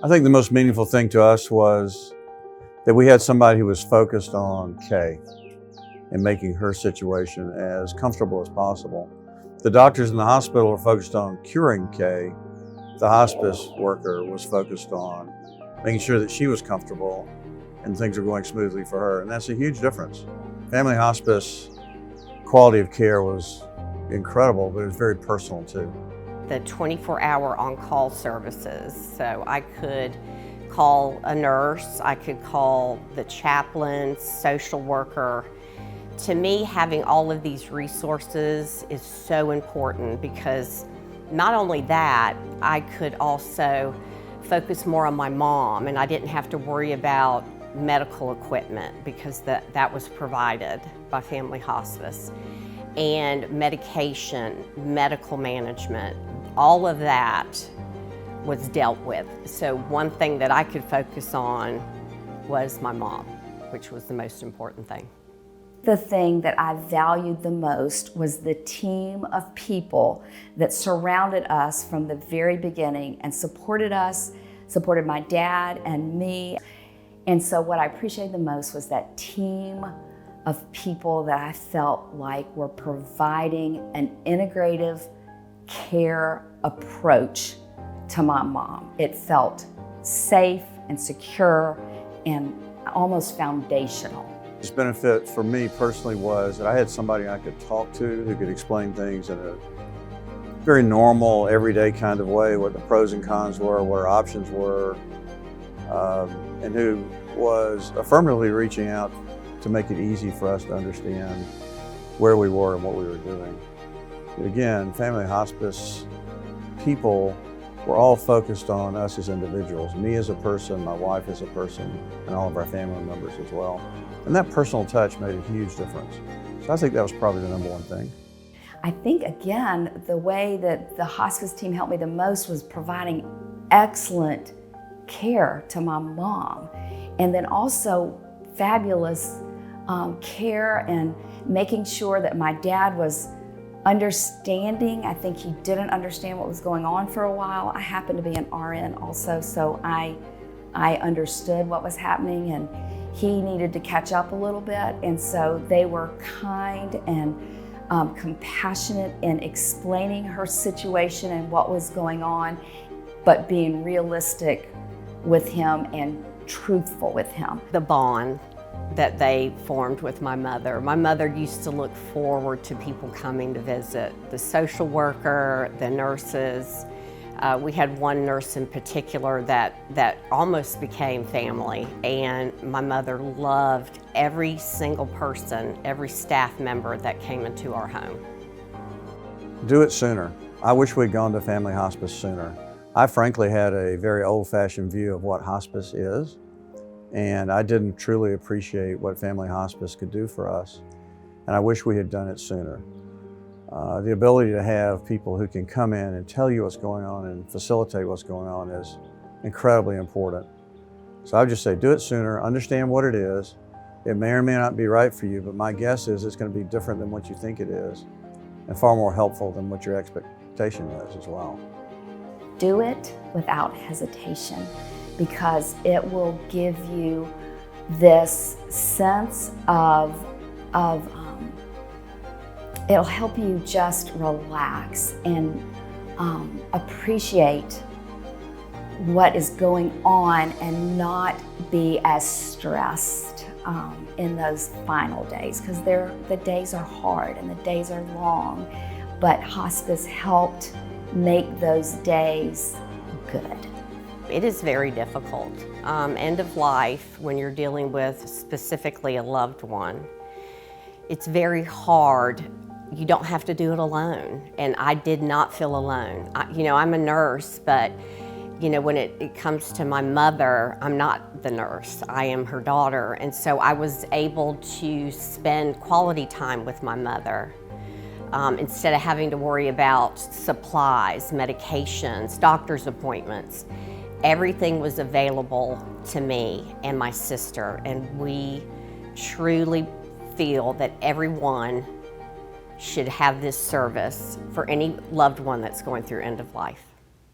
I think the most meaningful thing to us was that we had somebody who was focused on Kay and making her situation as comfortable as possible. The doctors in the hospital were focused on curing Kay. The hospice worker was focused on making sure that she was comfortable and things were going smoothly for her. And that's a huge difference. Family hospice quality of care was incredible, but it was very personal too. The 24-hour on-call services. So I could call a nurse, I could call the chaplain, social worker. To me, having all of these resources is so important because not only that, I could also focus more on my mom, and I didn't have to worry about medical equipment because that was provided by Family Hospice. And medication, medical management, all of that was dealt with. So one thing that I could focus on was my mom, which was the most important thing. The thing that I valued the most was the team of people that surrounded us from the very beginning and supported us, supported my dad and me. And so what I appreciated the most was that team of people that I felt like were providing an integrative care approach to my mom. It felt safe and secure and almost foundational. This benefit for me personally was that I had somebody I could talk to who could explain things in a very normal, everyday kind of way, what the pros and cons were, what our options were, and who was affirmatively reaching out to make it easy for us to understand where we were and what we were doing. But again, family hospice people were all focused on us as individuals, me as a person, my wife as a person, and all of our family members as well. And that personal touch made a huge difference. So I think that was probably the number one thing. I think, again, the way that the hospice team helped me the most was providing excellent care to my mom. And then also fabulous care and making sure that my dad was understanding. I think he didn't understand what was going on for a while. I happened to be an RN also, so I understood what was happening, and he needed to catch up a little bit. And so they were kind and compassionate in explaining her situation and what was going on, but being realistic with him and truthful with him. The bond that they formed with my mother. My mother used to look forward to people coming to visit, the social worker, the nurses. We had one nurse in particular that almost became family, and my mother loved every single person, every staff member that came into our home. Do it sooner. I wish we'd gone to family hospice sooner. I frankly had a very old-fashioned view of what hospice is, and I didn't truly appreciate what family hospice could do for us, and I wish we had done it sooner. The ability to have people who can come in and tell you what's going on and facilitate what's going on is incredibly important. So I would just say do it sooner, understand what it is. It may or may not be right for you, but my guess is it's going to be different than what you think it is and far more helpful than what your expectation is as well. Do it without hesitation, because it will give you this sense of it'll help you just relax and appreciate what is going on and not be as stressed in those final days, because the days are hard and the days are long, but hospice helped make those days good. It is very difficult. End of life, when you're dealing with specifically a loved one, it's very hard. You don't have to do it alone, and I did not feel alone. I'm a nurse, but when it comes to my mother, I'm not the nurse. I am her daughter, and so I was able to spend quality time with my mother instead of having to worry about supplies, medications, doctor's appointments. Everything was available to me and my sister, and we truly feel that everyone should have this service for any loved one that's going through end of life.